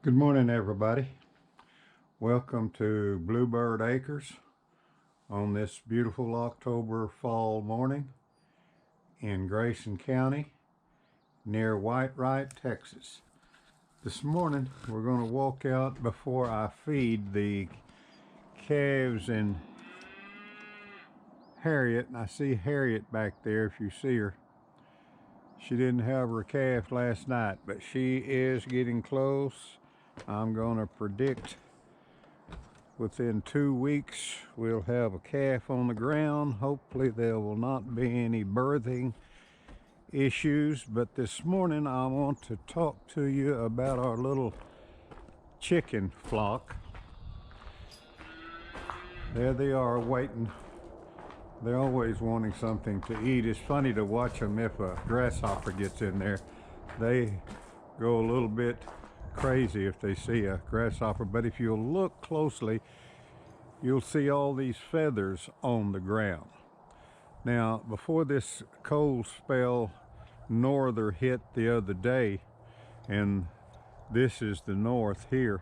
Good morning, everybody. Welcome to Bluebird Acres on this beautiful October fall morning in Grayson County near Whitewright, Texas. This morning we're going to walk out before I feed the calves and Harriet, and I see Harriet back there if you see her. She didn't have her calf last night, but she is getting close. I'm going to predict within 2 weeks we'll have a calf on the ground. Hopefully there will not be any birthing issues, but this morning I want to talk to you about our little chicken flock. There they are waiting. They're always wanting something to eat. It's funny to watch them. If a grasshopper gets in there, they go a little bit crazy if they see a grasshopper. But if you'll look closely, you'll see all these feathers on the ground. Now, before this cold spell norther hit the other day, and this is the north here,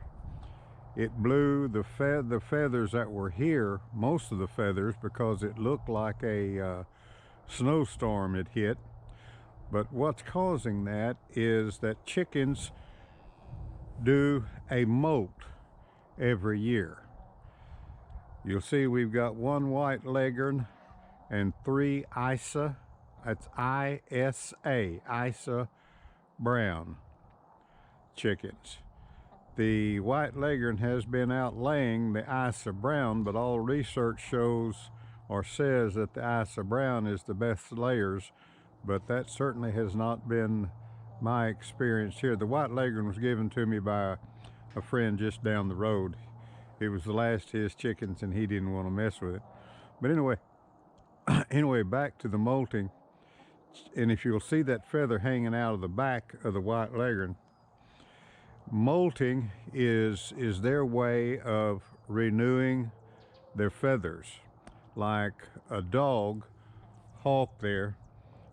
it blew the feathers that were here, most of the feathers, because it looked like a snowstorm had hit. But what's causing that is that chickens do a molt every year. You'll see we've got one white leghorn and 3 Isa, that's Isa brown chickens. The white leghorn has been out laying the Isa brown, but all research shows or says that the Isa brown is the best layers, but that certainly has not been my experience here. The white leghorn was given to me by a friend just down the road. It was the last of his chickens and he didn't want to mess with it. But anyway, back to the molting. And if you'll see that feather hanging out of the back of the white leghorn, molting is their way of renewing their feathers. Like a dog, Hawk there,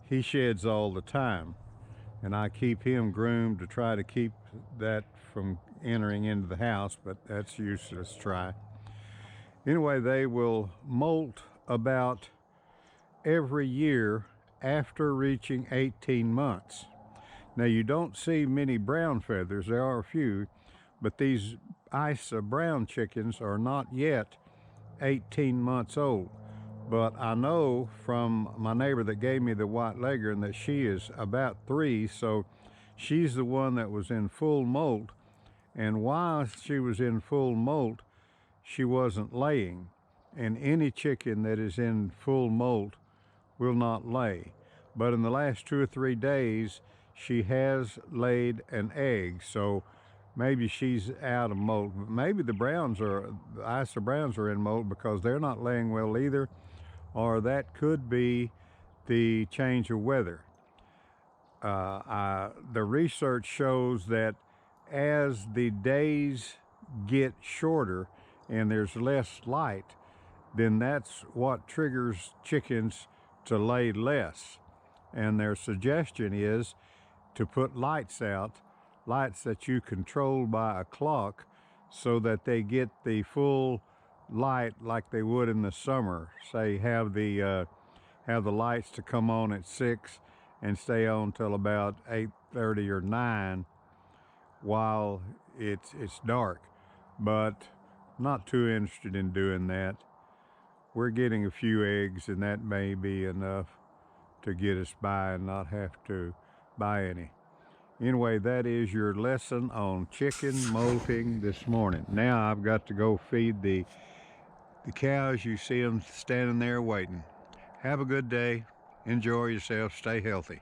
he sheds all the time, and I keep him groomed to try to keep that from entering into the house, but that's useless try. Anyway, they will molt about every year after reaching 18 months. Now, you don't see many brown feathers. There are a few, but these Isa brown chickens are not yet 18 months old. But I know from my neighbor that gave me the white leghorn that she is about 3, so she's the one that was in full molt. And while she was in full molt, she wasn't laying. And any chicken that is in full molt will not lay. But in the last 2 or 3 days, she has laid an egg, so maybe she's out of molt. Maybe the Isa browns are in molt because they're not laying well either, or that could be the change of weather. The research shows that as the days get shorter and there's less light, then that's what triggers chickens to lay less. And their suggestion is to put lights out, lights that you control by a clock, so that they get the full light like they would in the summer. Say have the lights to come on at 6 and stay on till about 8:30 or 9 while it's dark. But not too interested in doing that. We're getting a few eggs, and that may be enough to get us by and not have to buy any. Anyway, that is your lesson on chicken molting this morning. Now I've got to go feed the cows. You see them standing there waiting. Have a good day. Enjoy yourself. Stay healthy.